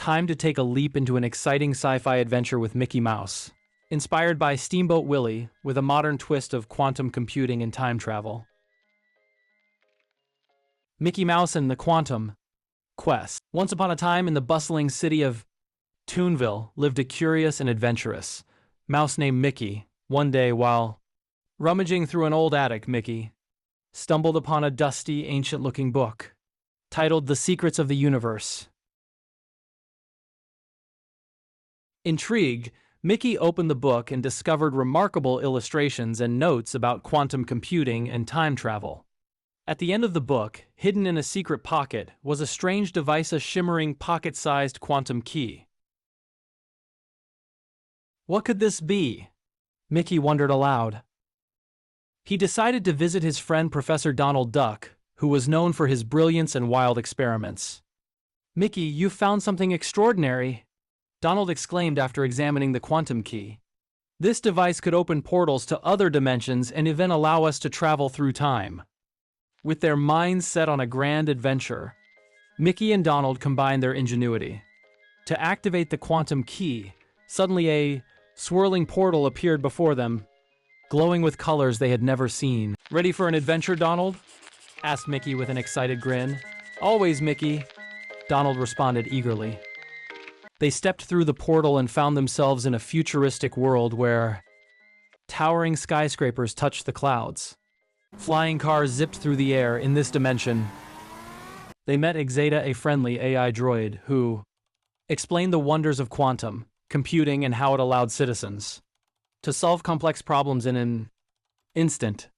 Time to take a leap into an exciting sci-fi adventure with Mickey Mouse. Inspired by Steamboat Willie, with a modern twist of quantum computing and time travel. Mickey Mouse and the Quantum Quest. Once upon a time in the bustling city of Toonville lived a curious and adventurous mouse named Mickey. One day, while rummaging through an old attic, Mickey stumbled upon a dusty, ancient-looking book titled The Secrets of the Universe. Intrigued, Mickey opened the book and discovered remarkable illustrations and notes about quantum computing and time travel. At the end of the book, hidden in a secret pocket, was a strange device, a shimmering pocket-sized quantum key. What could this be? Mickey wondered aloud. He decided to visit his friend Professor Donald Duck, who was known for his brilliance and wild experiments. "Mickey, you've found something extraordinary," Donald exclaimed after examining the quantum key. "This device could open portals to other dimensions and even allow us to travel through time." With their minds set on a grand adventure, Mickey and Donald combined their ingenuity. To activate the quantum key, suddenly a swirling portal appeared before them, glowing with colors they had never seen. "Ready for an adventure, Donald?" asked Mickey with an excited grin. "Always, Mickey," Donald responded eagerly. They stepped through the portal and found themselves in a futuristic world where towering skyscrapers touched the clouds. Flying cars zipped through the air. In this dimension, they met Exada, a friendly AI droid who explained the wonders of quantum computing and how it allowed citizens to solve complex problems in an instant.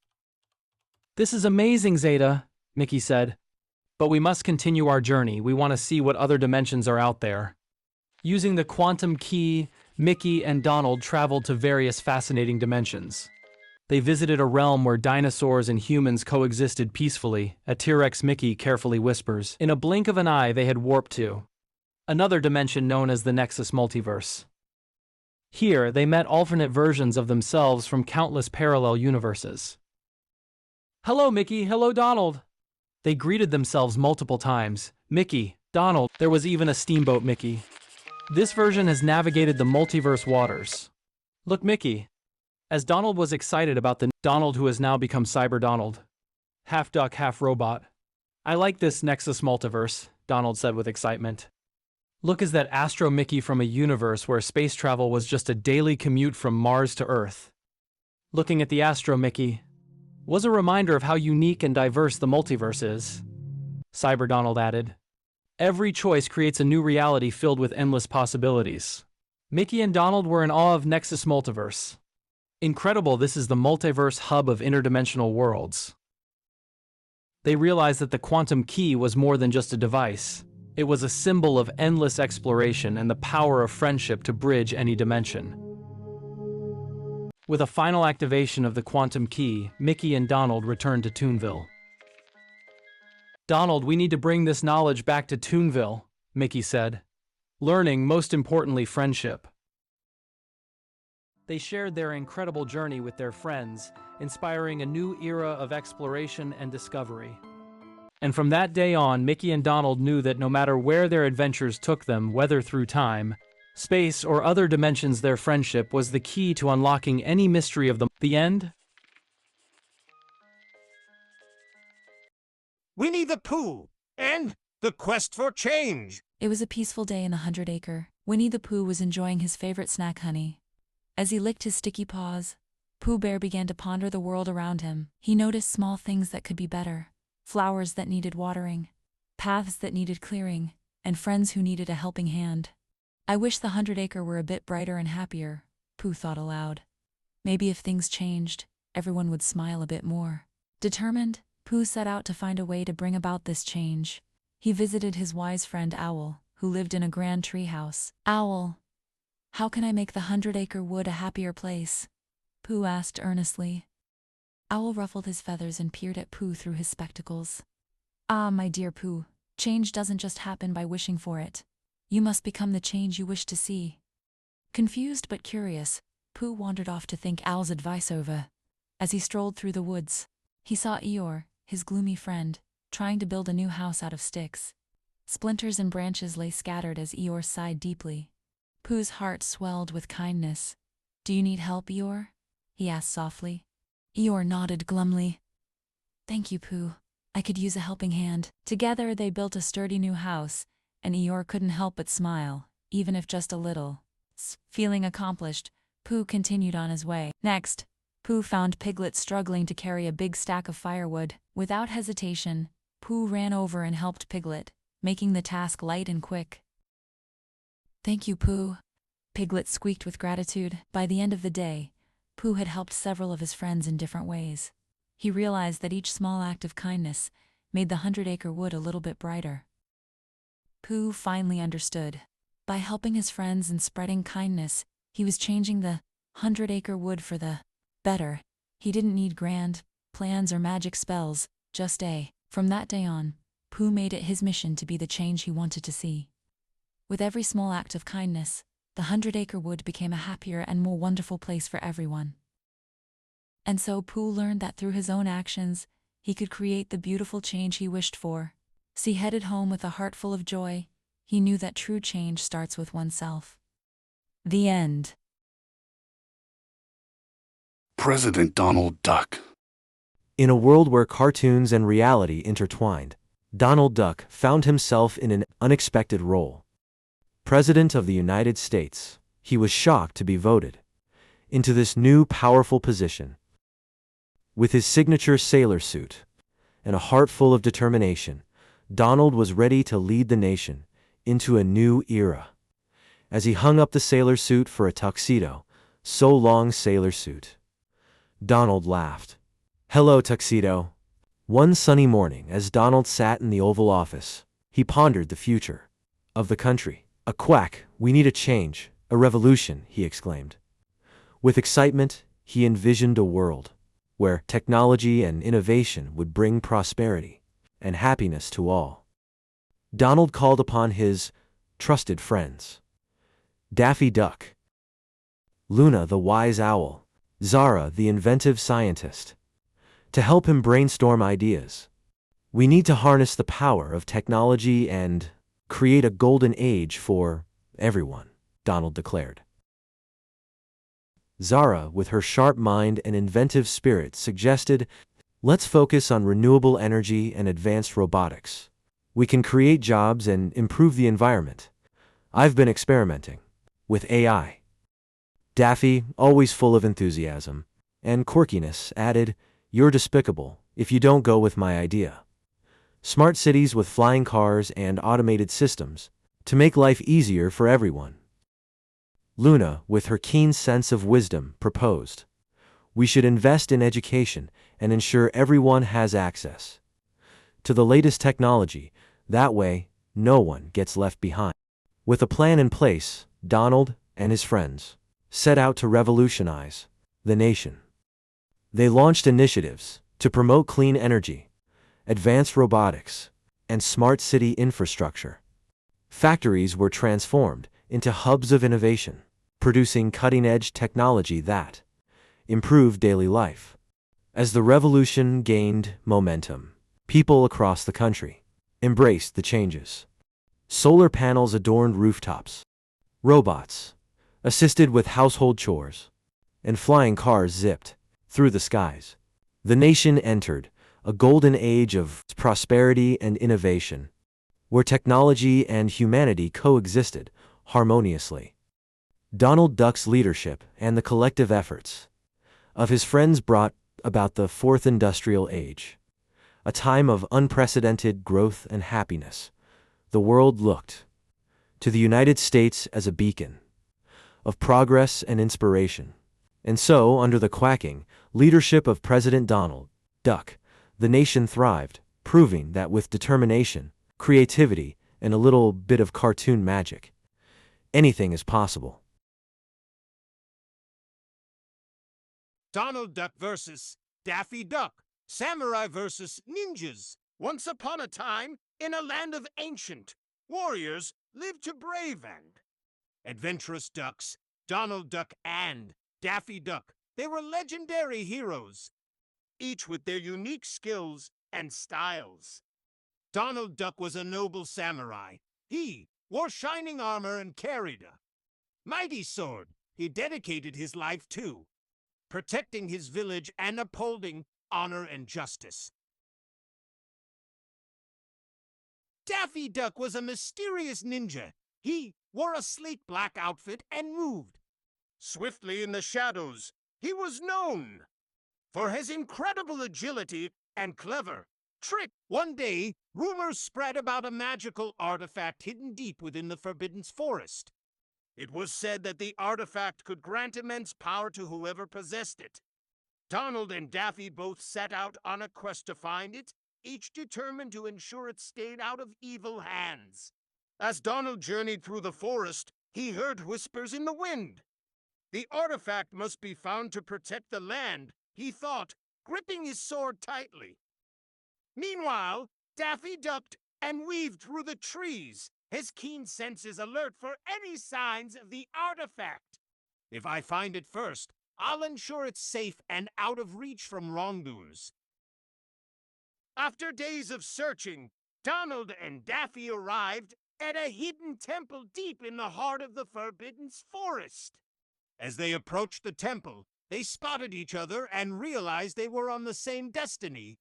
"This is amazing, Zeta," Mickey said. "But we must continue our journey. We want to see what other dimensions are out there." Using the quantum key, Mickey and Donald traveled to various fascinating dimensions. They visited a realm where dinosaurs and humans coexisted peacefully. A T-Rex, Mickey carefully whispers. In a blink of an eye, they had warped to another dimension known as the Nexus Multiverse. Here, they met alternate versions of themselves from countless parallel universes. "Hello, Mickey. Hello, Donald." They greeted themselves multiple times. "Mickey, Donald." There was even a Steamboat Mickey. This version has navigated the multiverse waters. "Look, Mickey." As Donald was excited about the Donald who has now become Cyber Donald. Half duck, half robot. "I like this Nexus Multiverse," Donald said with excitement. "Look, is that Astro Mickey from a universe where space travel was just a daily commute from Mars to Earth." Looking at the Astro Mickey was a reminder of how unique and diverse the multiverse is. Cyber Donald added. "Every choice creates a new reality filled with endless possibilities." Mickey and Donald were in awe of Nexus Multiverse. Incredible, this is the multiverse hub of interdimensional worlds. They realized that the quantum key was more than just a device. It was a symbol of endless exploration and the power of friendship to bridge any dimension. With a final activation of the quantum key, Mickey and Donald returned to Toonville. "Donald, we need to bring this knowledge back to Toonville," Mickey said. "Learning, most importantly, friendship." They shared their incredible journey with their friends, inspiring a new era of exploration and discovery. And from that day on, Mickey and Donald knew that no matter where their adventures took them, whether through time, space, or other dimensions, their friendship was the key to unlocking any mystery of the end. Winnie the Pooh and the Quest for Change. It was a peaceful day in the 100-acre. Winnie the Pooh was enjoying his favorite snack, honey. As he licked his sticky paws, Pooh Bear began to ponder the world around him. He noticed small things that could be better, flowers that needed watering, paths that needed clearing, and friends who needed a helping hand. "I wish the 100-acre were a bit brighter and happier," Pooh thought aloud. "Maybe if things changed, everyone would smile a bit more." Determined, Pooh set out to find a way to bring about this change. He visited his wise friend Owl, who lived in a grand tree house. "Owl, how can I make the 100-acre wood a happier place?" Pooh asked earnestly. Owl ruffled his feathers and peered at Pooh through his spectacles. "Ah, my dear Pooh, change doesn't just happen by wishing for it. You must become the change you wish to see." Confused but curious, Pooh wandered off to think Owl's advice over. As he strolled through the woods, he saw Eeyore, his gloomy friend, trying to build a new house out of sticks. Splinters and branches lay scattered as Eeyore sighed deeply. Pooh's heart swelled with kindness. "Do you need help, Eeyore?" he asked softly. Eeyore nodded glumly. "Thank you, Pooh. I could use a helping hand." Together they built a sturdy new house, and Eeyore couldn't help but smile, even if just a little. Feeling accomplished, Pooh continued on his way. Next, Pooh found Piglet struggling to carry a big stack of firewood. Without hesitation, Pooh ran over and helped Piglet, making the task light and quick. "Thank you, Pooh," Piglet squeaked with gratitude. By the end of the day, Pooh had helped several of his friends in different ways. He realized that each small act of kindness made the 100-acre wood a little bit brighter. Pooh finally understood. By helping his friends and spreading kindness, he was changing the 100-acre wood for the better. He didn't need grand plans or magic spells, just a. From that day on, Pooh made it his mission to be the change he wanted to see. With every small act of kindness, the 100-acre wood became a happier and more wonderful place for everyone. And so Pooh learned that through his own actions, he could create the beautiful change he wished for. As he headed home with a heart full of joy, he knew that true change starts with oneself. The end. President Donald Duck. In a world where cartoons and reality intertwined, Donald Duck found himself in an unexpected role. President of the United States, he was shocked to be voted into this new powerful position. With his signature sailor suit and a heart full of determination, Donald was ready to lead the nation into a new era. As he hung up the sailor suit for a tuxedo, "So long, sailor suit," Donald laughed. "Hello, tuxedo." One sunny morning, as Donald sat in the Oval Office, he pondered the future of the country. "A quack, we need a change, a revolution," he exclaimed. With excitement, he envisioned a world where technology and innovation would bring prosperity and happiness to all. Donald called upon his trusted friends: Daffy Duck, Luna the wise owl, Zara the inventive scientist, to help him brainstorm ideas. "We need to harness the power of technology and create a golden age for everyone," Donald declared. Zara, with her sharp mind and inventive spirit, suggested, "Let's focus on renewable energy and advanced robotics. We can create jobs and improve the environment. I've been experimenting with AI." Daffy, always full of enthusiasm and quirkiness, added, "You're despicable if you don't go with my idea. Smart cities with flying cars and automated systems to make life easier for everyone." Luna, with her keen sense of wisdom, proposed, "We should invest in education and ensure everyone has access to the latest technology. That way, no one gets left behind." With a plan in place, Donald and his friends set out to revolutionize the nation. They launched initiatives to promote clean energy, advanced robotics, and smart city infrastructure. Factories were transformed into hubs of innovation, producing cutting-edge technology that improved daily life. As the revolution gained momentum, people across the country embraced the changes. Solar panels adorned rooftops, robots assisted with household chores, and flying cars zipped through the skies. The nation entered a golden age of prosperity and innovation, where technology and humanity coexisted harmoniously. Donald Duck's leadership and the collective efforts of his friends brought about the Fourth Industrial Age, a time of unprecedented growth and happiness. The world looked to the United States as a beacon of progress and inspiration. And so, under the quacking leadership of President Donald Duck, the nation thrived, proving that with determination, creativity, and a little bit of cartoon magic, anything is possible. Donald Duck versus Daffy Duck. Samurai versus ninjas. Once upon a time, in a land of ancient, warriors lived to brave and adventurous ducks. Donald Duck and Daffy Duck. They were legendary heroes, each with their unique skills and styles. Donald Duck was a noble samurai. He wore shining armor and carried a mighty sword he dedicated his life to, protecting his village and upholding honor and justice. Daffy Duck was a mysterious ninja. He wore a sleek black outfit and moved swiftly in the shadows. He was known for his incredible agility and clever trick. One day, rumors spread about a magical artifact hidden deep within the Forbidden Forest. It was said that the artifact could grant immense power to whoever possessed it. Donald and Daffy both set out on a quest to find it, each determined to ensure it stayed out of evil hands. As Donald journeyed through the forest, he heard whispers in the wind. The artifact must be found to protect the land, he thought, gripping his sword tightly. Meanwhile, Daffy ducked and weaved through the trees, his keen senses alert for any signs of the artifact. If I find it first, I'll ensure it's safe and out of reach from wrongdoers. After days of searching, Donald and Daffy arrived at a hidden temple deep in the heart of the Forbidden Forest. As they approached the temple, they spotted each other and realized they were on the same destiny.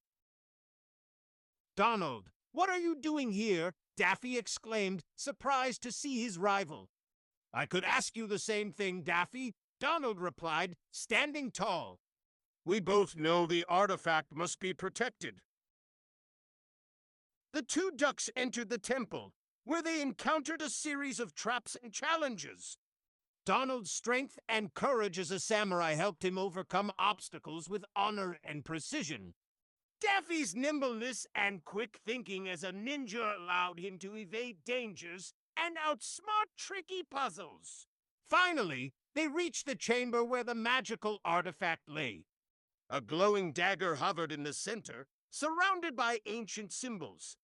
"Donald, what are you doing here?" Daffy exclaimed, surprised to see his rival. "I could ask you the same thing, Daffy," Donald replied, standing tall. "We both know the artifact must be protected." The two ducks entered the temple, where they encountered a series of traps and challenges. Donald's strength and courage as a samurai helped him overcome obstacles with honor and precision. Daffy's nimbleness and quick thinking as a ninja allowed him to evade dangers and outsmart tricky puzzles. Finally, they reached the chamber where the magical artifact lay. A glowing dagger hovered in the center, surrounded by ancient symbols.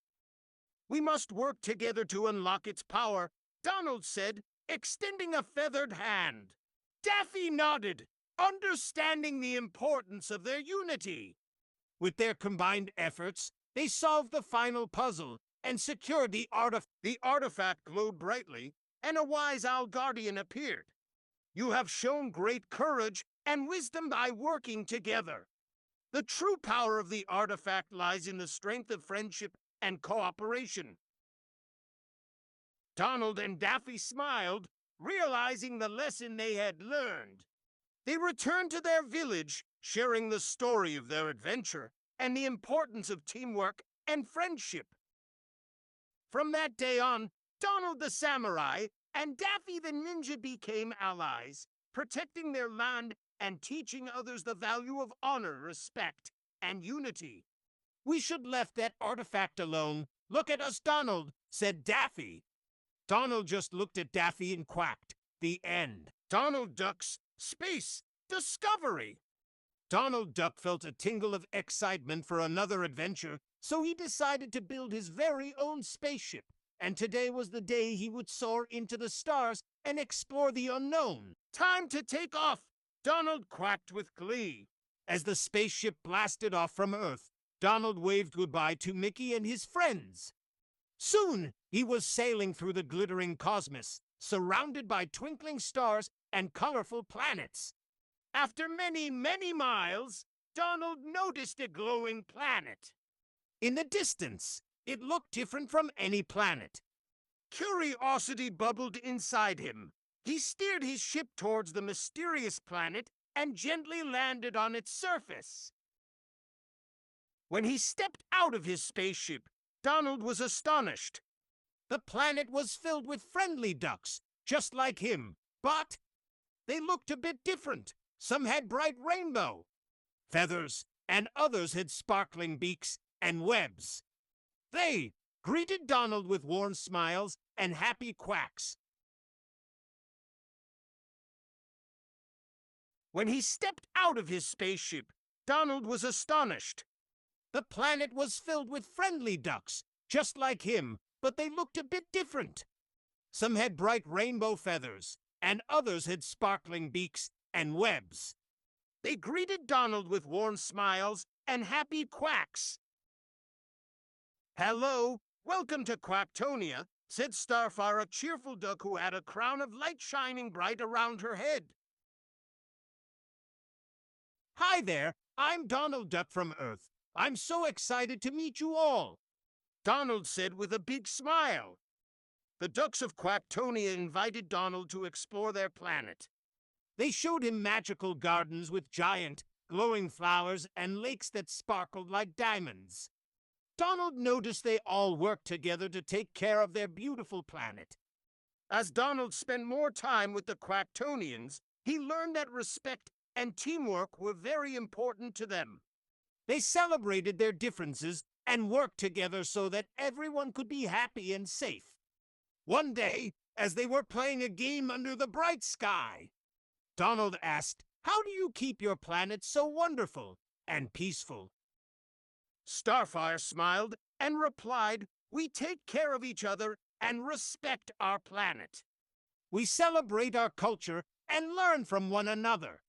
"We must work together to unlock its power," Donald said, extending a feathered hand. Daffy nodded, understanding the importance of their unity. With their combined efforts, they solved the final puzzle and secured the artifact. The artifact glowed brightly, and a wise owl guardian appeared. "You have shown great courage and wisdom by working together. The true power of the artifact lies in the strength of friendship and cooperation." Donald and Daffy smiled, realizing the lesson they had learned. They returned to their village, sharing the story of their adventure and the importance of teamwork and friendship. From that day on, Donald the samurai and Daffy the ninja became allies, protecting their land and teaching others the value of honor, respect, and unity. "We should left that artifact alone. Look at us, Donald," said Daffy. Donald just looked at Daffy and quacked. The end. Donald Duck's space discovery. Donald Duck felt a tingle of excitement for another adventure, so he decided to build his very own spaceship. And today was the day he would soar into the stars and explore the unknown. "Time to take off," Donald quacked with glee. As the spaceship blasted off from Earth, Donald waved goodbye to Mickey and his friends. Soon, he was sailing through the glittering cosmos, surrounded by twinkling stars and colorful planets. After many, many miles, Donald noticed a glowing planet. In the distance, it looked different from any planet. Curiosity bubbled inside him. He steered his ship towards the mysterious planet and gently landed on its surface. When he stepped out of his spaceship, Donald was astonished. The planet was filled with friendly ducks, just like him, but they looked a bit different. Some had bright rainbow feathers, and others had sparkling beaks and webs. They greeted Donald with warm smiles and happy quacks. When he stepped out of his spaceship, Donald was astonished. The planet was filled with friendly ducks, just like him, but they looked a bit different. Some had bright rainbow feathers, and others had sparkling beaks and webs. They greeted Donald with warm smiles and happy quacks. Hello, welcome to Quacktonia, said Starfire, a cheerful duck who had a crown of light shining bright around her head. Hi there, I'm Donald Duck from Earth. I'm so excited to meet you all, Donald said with a big smile. The ducks of Quacktonia invited Donald to explore their planet. They showed him magical gardens with giant, glowing flowers and lakes that sparkled like diamonds. Donald noticed they all worked together to take care of their beautiful planet. As Donald spent more time with the Quacktonians, he learned that respect and teamwork were very important to them. They celebrated their differences and worked together so that everyone could be happy and safe. One day, as they were playing a game under the bright sky, Donald asked, "How do you keep your planet so wonderful and peaceful?" Starfire smiled and replied, "We take care of each other and respect our planet. We celebrate our culture and learn from one another."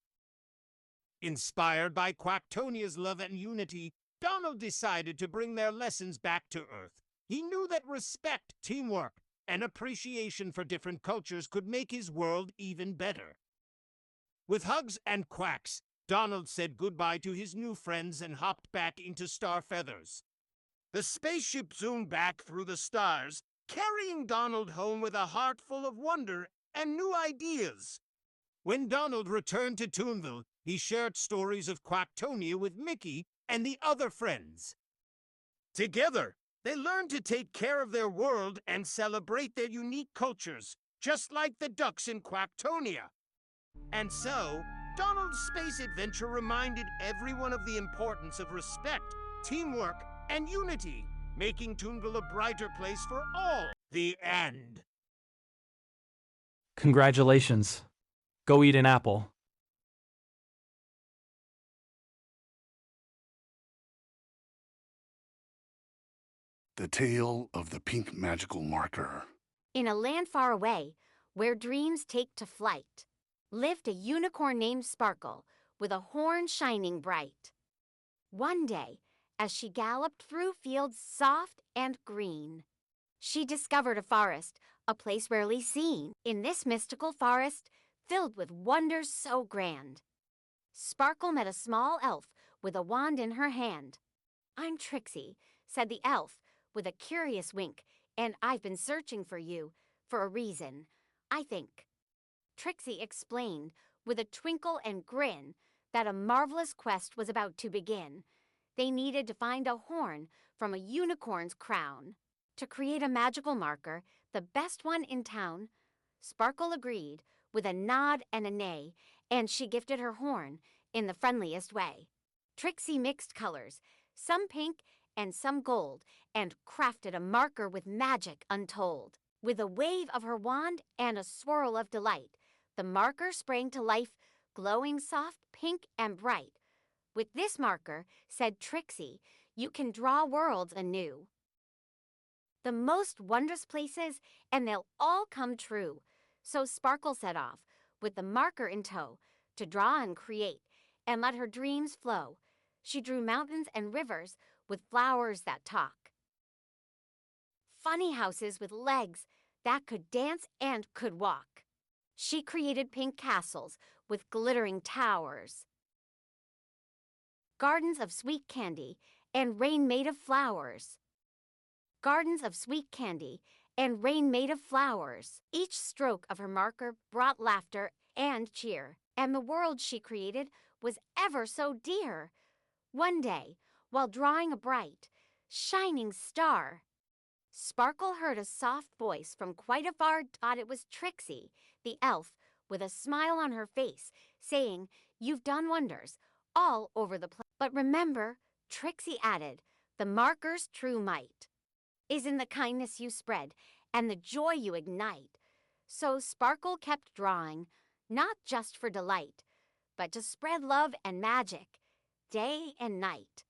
Inspired by Quacktonia's love and unity, Donald decided to bring their lessons back to Earth. He knew that respect, teamwork, and appreciation for different cultures could make his world even better. With hugs and quacks, Donald said goodbye to his new friends and hopped back into Star Feathers. The spaceship zoomed back through the stars, carrying Donald home with a heart full of wonder and new ideas. When Donald returned to Toonville, he shared stories of Quacktonia with Mickey and the other friends. Together, they learned to take care of their world and celebrate their unique cultures, just like the ducks in Quacktonia. And so, Donald's space adventure reminded everyone of the importance of respect, teamwork, and unity, making Toonville a brighter place for all. The end. Congratulations. Go eat an apple. The Tale of the Pink Magical Marker. In a land far away, where dreams take to flight, lived a unicorn named Sparkle, with a horn shining bright. One day, as she galloped through fields soft and green, she discovered a forest, a place rarely seen. In this mystical forest, filled with wonders so grand, Sparkle met a small elf with a wand in her hand. "I'm Trixie," said the elf with a curious wink, "and I've been searching for you for a reason, I think." Trixie explained with a twinkle and grin that a marvelous quest was about to begin. They needed to find a horn from a unicorn's crown. To create a magical marker, the best one in town, Sparkle agreed with a nod and a neigh, and she gifted her horn in the friendliest way. Trixie mixed colors, some pink and some gold, and crafted a marker with magic untold. With a wave of her wand and a swirl of delight, the marker sprang to life, glowing soft, pink, and bright. "With this marker," said Trixie, "you can draw worlds anew. The most wondrous places, and they'll all come true." So Sparkle set off, with the marker in tow, to draw and create, and let her dreams flow. She drew mountains and rivers with flowers that talk, funny houses with legs that could dance and could walk. She created pink castles with glittering towers, gardens of sweet candy and rain made of flowers. Gardens of sweet candy and rain made of flowers. Each stroke of her marker brought laughter and cheer, and the world she created was ever so dear. One day, while drawing a bright, shining star, Sparkle heard a soft voice from quite afar. Thought it was Trixie, the elf, with a smile on her face, saying, "You've done wonders all over the place. But remember," Trixie added, "the marker's true might is in the kindness you spread and the joy you ignite." So Sparkle kept drawing, not just for delight, but to spread love and magic day and night.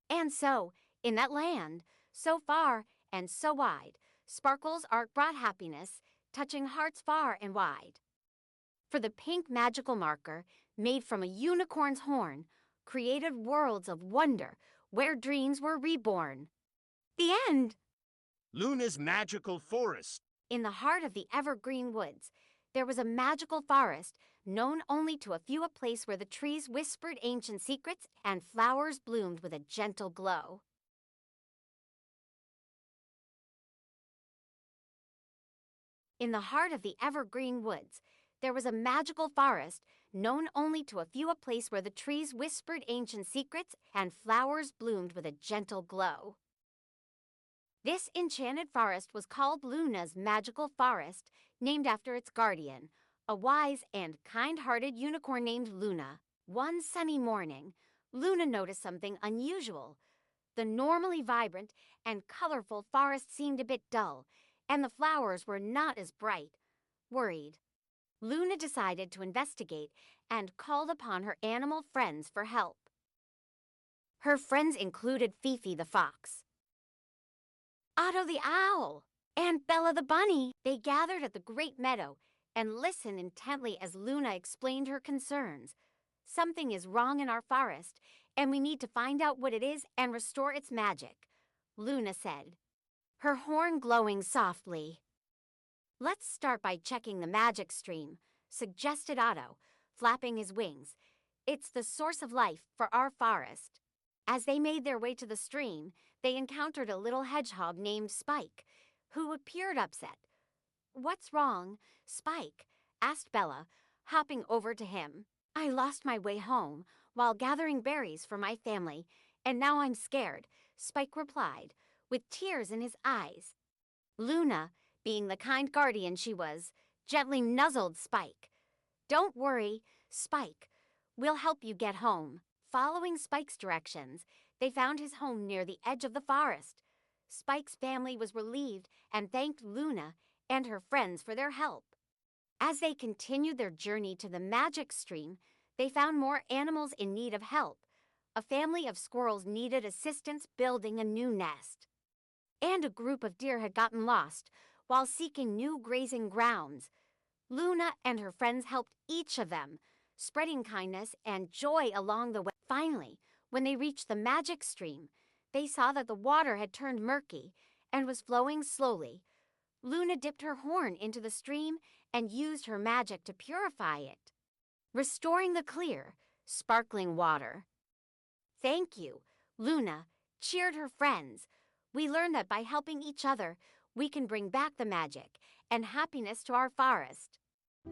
And so, in that land, so far and so wide, Sparkle's art brought happiness, touching hearts far and wide. For the pink magical marker, made from a unicorn's horn, created worlds of wonder where dreams were reborn. The end! Luna's magical forest. In the heart of the evergreen woods, there was a magical forest known only to a few, a place where the trees whispered ancient secrets and flowers bloomed with a gentle glow. In the heart of the evergreen woods, there was a magical forest known only to a few, a place where the trees whispered ancient secrets and flowers bloomed with a gentle glow. This enchanted forest was called Luna's magical forest, named after its guardian, a wise and kind-hearted unicorn named Luna. One sunny morning, Luna noticed something unusual. The normally vibrant and colorful forest seemed a bit dull, and the flowers were not as bright. Worried, Luna decided to investigate and called upon her animal friends for help. Her friends included Fifi the fox, Otto the owl, and Bella the bunny. They gathered at the great meadow and listened intently as Luna explained her concerns. Something is wrong in our forest, and we need to find out what it is and restore its magic, Luna said, her horn glowing softly. Let's start by checking the magic stream, suggested Otto, flapping his wings. It's the source of life for our forest. As they made their way to the stream, they encountered a little hedgehog named Spike, who appeared upset. What's wrong, Spike? Asked Bella, hopping over to him. I lost my way home while gathering berries for my family, and now I'm scared, Spike replied, with tears in his eyes. Luna, being the kind guardian she was, gently nuzzled Spike. Don't worry, Spike. We'll help you get home. Following Spike's directions, they found his home near the edge of the forest. Spike's family was relieved and thanked Luna and her friends for their help. As they continued their journey to the magic stream, they found more animals in need of help. A family of squirrels needed assistance building a new nest. And a group of deer had gotten lost while seeking new grazing grounds. Luna and her friends helped each of them, spreading kindness and joy along the way. Finally, when they reached the magic stream, they saw that the water had turned murky and was flowing slowly. Luna dipped her horn into the stream and used her magic to purify it, restoring the clear, sparkling water. Thank you, Luna cheered her friends. We learned that by helping each other, we can bring back the magic and happiness to our forest.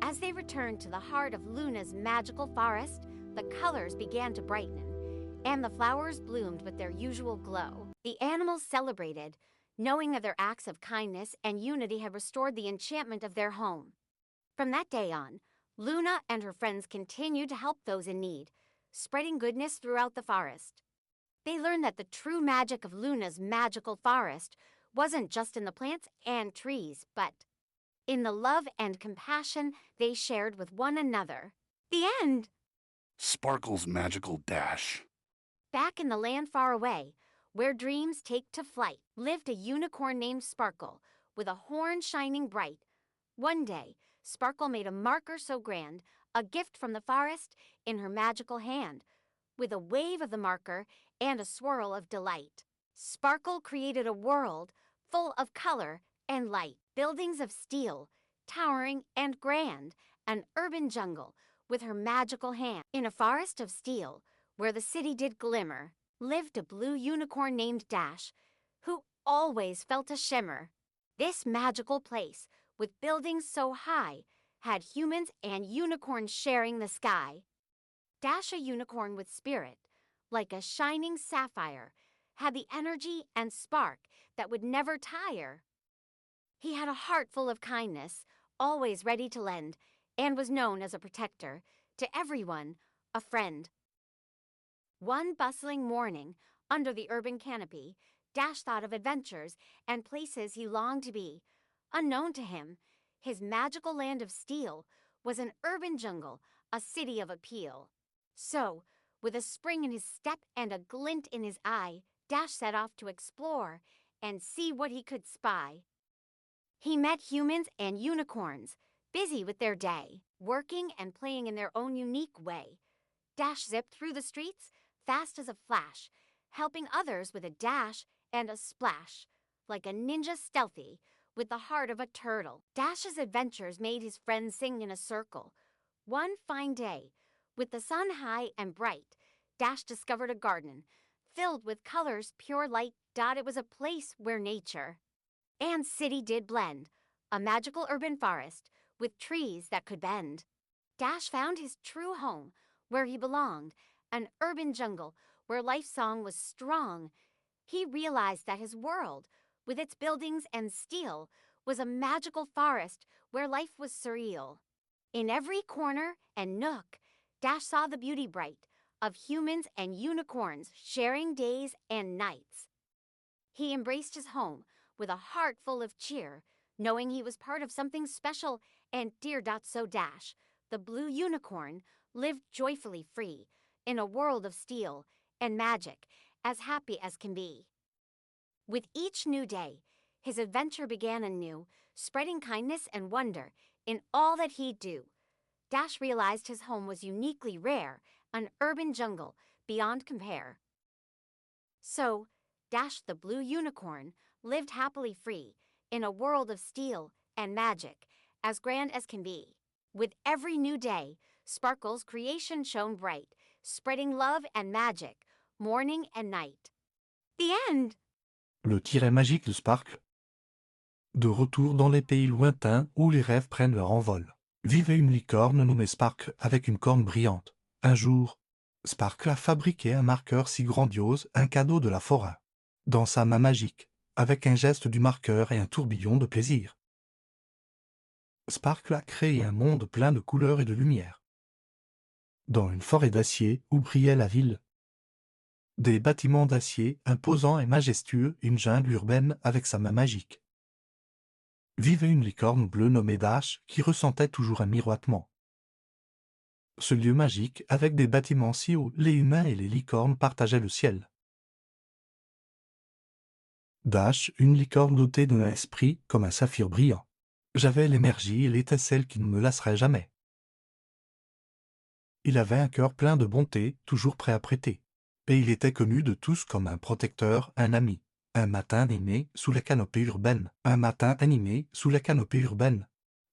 As they returned to the heart of Luna's magical forest, the colors began to brighten, and the flowers bloomed with their usual glow. The animals celebrated, knowing that their acts of kindness and unity had restored the enchantment of their home. From that day on, Luna and her friends continued to help those in need, spreading goodness throughout the forest. They learned that the true magic of Luna's magical forest wasn't just in the plants and trees, but in the love and compassion they shared with one another. The end! Sparkle's magical dash. Back in the land far away, where dreams take to flight, lived a unicorn named Sparkle, with a horn shining bright. One day, Sparkle made a marker so grand, a gift from the forest, in her magical hand. With a wave of the marker and a swirl of delight, Sparkle created a world full of color and light. Buildings of steel, towering and grand, an urban jungle with her magical hand. In a forest of steel, where the city did glimmer, lived a blue unicorn named Dash, who always felt a shimmer. This magical place, with buildings so high, had humans and unicorns sharing the sky. Dash, a unicorn with spirit, like a shining sapphire, had the energy and spark that would never tire. He had a heart full of kindness, always ready to lend, and was known as a protector, to everyone, a friend. One bustling morning, under the urban canopy, Dash thought of adventures and places he longed to be. Unknown to him, his magical land of steel was an urban jungle, a city of appeal. So, with a spring in his step and a glint in his eye, Dash set off to explore and see what he could spy. He met humans and unicorns, busy with their day, working and playing in their own unique way. Dash zipped through the streets, fast as a flash, helping others with a dash and a splash, like a ninja stealthy, with the heart of a turtle. Dash's adventures made his friends sing in a circle. One fine day, with the sun high and bright, Dash discovered a garden filled with colors, pure light. It was a place where nature and city did blend, a magical urban forest with trees that could bend. Dash found his true home, where he belonged, an urban jungle where life's song was strong. He realized that his world, with its buildings and steel, was a magical forest where life was surreal. In every corner and nook, Dash saw the beauty bright of humans and unicorns sharing days and nights. He embraced his home with a heart full of cheer, knowing he was part of something special and dear. So Dash, the blue unicorn, lived joyfully free in a world of steel and magic, as happy as can be. With each new day, his adventure began anew, spreading kindness and wonder in all that he'd do. Dash realized his home was uniquely rare, an urban jungle beyond compare. So, Dash the blue unicorn lived happily free in a world of steel and magic, as grand as can be. With every new day, Sparkle's creation shone bright, spreading love and magic, morning and night. The end! Le tiret magique de Sparkle. De retour dans les pays lointains où les rêves prennent leur envol, vivait une licorne nommée Sparkle avec une corne brillante. Un jour, Sparkle a fabriqué un marqueur si grandiose, un cadeau de la forêt. Dans sa main magique, avec un geste du marqueur et un tourbillon de plaisir, Sparkle a créé un monde plein de couleurs et de lumière. Dans une forêt d'acier où brillait la ville, des bâtiments d'acier imposants et majestueux, une jungle urbaine avec sa main magique, vivait une licorne bleue nommée Dash qui ressentait toujours un miroitement. Ce lieu magique, avec des bâtiments si hauts, les humains et les licornes partageaient le ciel. Dash, une licorne dotée d'un esprit comme un saphir brillant. J'avais l'énergie et l'étincelle qui ne me lasserait jamais. Il avait un cœur plein de bonté, toujours prêt à prêter. Et il était connu de tous comme un protecteur, un ami. Un matin animé sous la canopée urbaine. Un matin animé sous la canopée urbaine.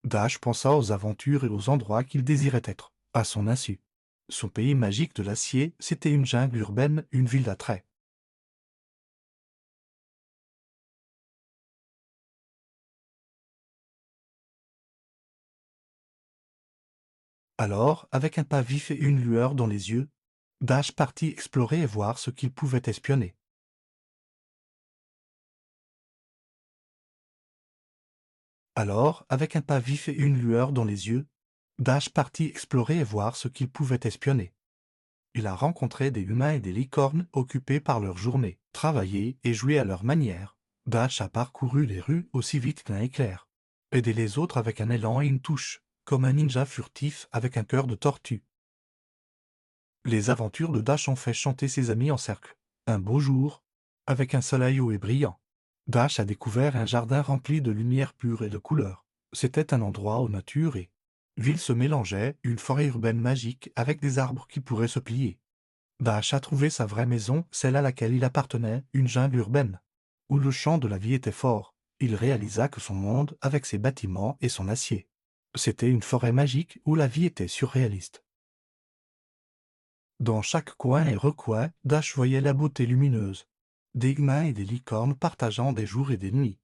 Dash pensa aux aventures et aux endroits qu'il désirait être, à son insu. Son pays magique de l'acier, c'était une jungle urbaine, une ville d'attrait. Alors, avec un pas vif et une lueur dans les yeux, Dash partit explorer et voir ce qu'il pouvait espionner. Alors, avec un pas vif et une lueur dans les yeux, Dash partit explorer et voir ce qu'il pouvait espionner. Il a rencontré des humains et des licornes occupés par leur journée, travailler et jouer à leur manière. Dash a parcouru les rues aussi vite qu'un éclair. Aider les autres avec un élan et une touche, comme un ninja furtif avec un cœur de tortue. Les aventures de Dash ont fait chanter ses amis en cercle. Un beau jour, avec un soleil haut et brillant, Dash a découvert un jardin rempli de lumière pure et de couleurs. C'était un endroit où nature et ville se mélangeaient, une forêt urbaine magique avec des arbres qui pourraient se plier. Dash a trouvé sa vraie maison, celle à laquelle il appartenait, une jungle urbaine, où le chant de la vie était fort. Il réalisa que son monde, avec ses bâtiments et son acier, c'était une forêt magique où la vie était surréaliste. Dans chaque coin et recoin, Dash voyait la beauté lumineuse, des humains et des licornes partageant des jours et des nuits.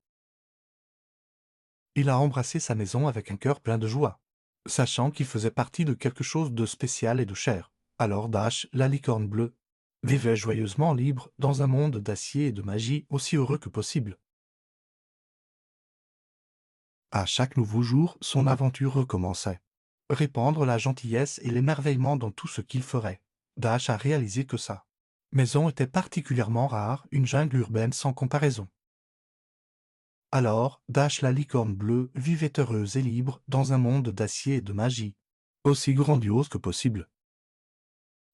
Il a embrassé sa maison avec un cœur plein de joie, sachant qu'il faisait partie de quelque chose de spécial et de cher. Alors Dash, la licorne bleue, vivait joyeusement libre dans un monde d'acier et de magie aussi heureux que possible. À chaque nouveau jour, son aventure recommençait. Répandre la gentillesse et l'émerveillement dans tout ce qu'il ferait. Dash a réalisé que sa maison était particulièrement rare, une jungle urbaine sans comparaison. Alors, Dash la licorne bleue vivait heureuse et libre dans un monde d'acier et de magie, aussi grandiose que possible.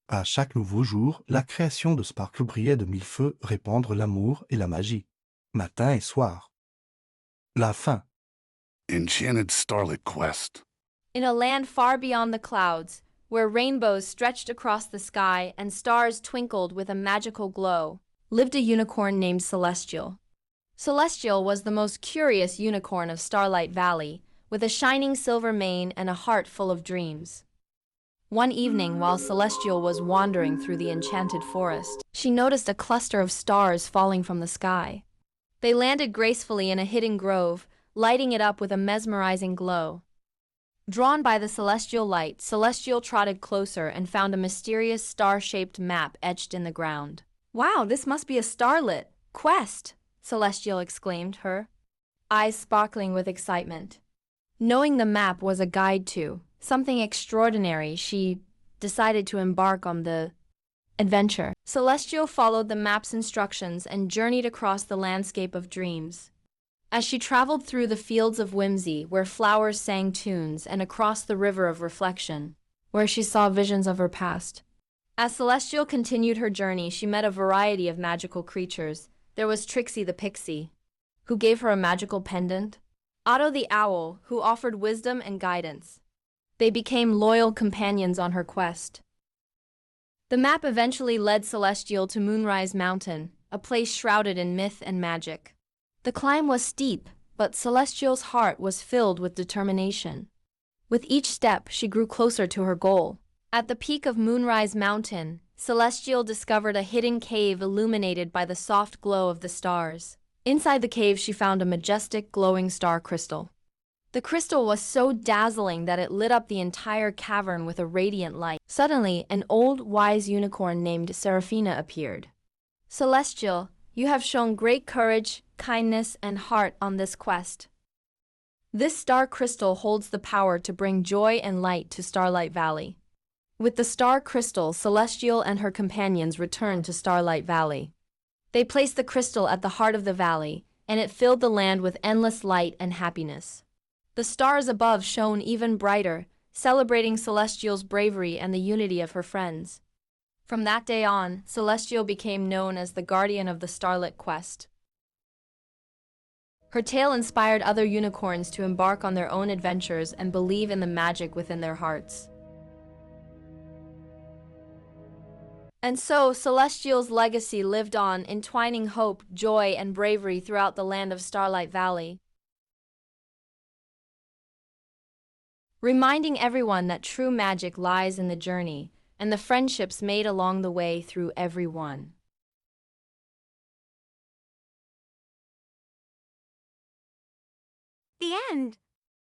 À chaque nouveau jour, la création de Sparkle brillait de mille feux, répandre l'amour et la magie, matin et soir. La fin. Enchanted Starlit Quest. In a land far beyond the clouds, where rainbows stretched across the sky and stars twinkled with a magical glow, lived a unicorn named Celestial. Celestial was the most curious unicorn of Starlight Valley, with a shining silver mane and a heart full of dreams. One evening, while Celestial was wandering through the enchanted forest, she noticed a cluster of stars falling from the sky. They landed gracefully in a hidden grove, lighting it up with a mesmerizing glow. Drawn by the celestial light, Celestial trotted closer and found a mysterious star-shaped map etched in the ground. "Wow, this must be a starlit quest!" Celestial exclaimed, her eyes sparkling with excitement. Knowing the map was a guide to something extraordinary, she decided to embark on the adventure. Celestial followed the map's instructions and journeyed across the landscape of dreams. As she traveled through the fields of whimsy, where flowers sang tunes, and across the river of reflection, where she saw visions of her past. As Celestial continued her journey, she met a variety of magical creatures. There was Trixie the Pixie, who gave her a magical pendant. Otto the Owl, who offered wisdom and guidance. They became loyal companions on her quest. The map eventually led Celestial to Moonrise Mountain, a place shrouded in myth and magic. The climb was steep, but Celestial's heart was filled with determination. With each step, she grew closer to her goal. At the peak of Moonrise Mountain, Celestial discovered a hidden cave illuminated by the soft glow of the stars. Inside the cave, she found a majestic, glowing star crystal. The crystal was so dazzling that it lit up the entire cavern with a radiant light. Suddenly, an old, wise unicorn named Seraphina appeared. "Celestial, you have shown great courage, kindness, and heart on this quest. This star crystal holds the power to bring joy and light to Starlight Valley." With the star crystal, Celestial and her companions returned to Starlight Valley. They placed the crystal at the heart of the valley, and it filled the land with endless light and happiness. The stars above shone even brighter, celebrating Celestial's bravery and the unity of her friends. From that day on, Celestial became known as the guardian of the Starlit Quest. Her tale inspired other unicorns to embark on their own adventures and believe in the magic within their hearts. And so, Celestial's legacy lived on, entwining hope, joy, and bravery throughout the land of Starlight Valley, reminding everyone that true magic lies in the journey and the friendships made along the way through every one. The end.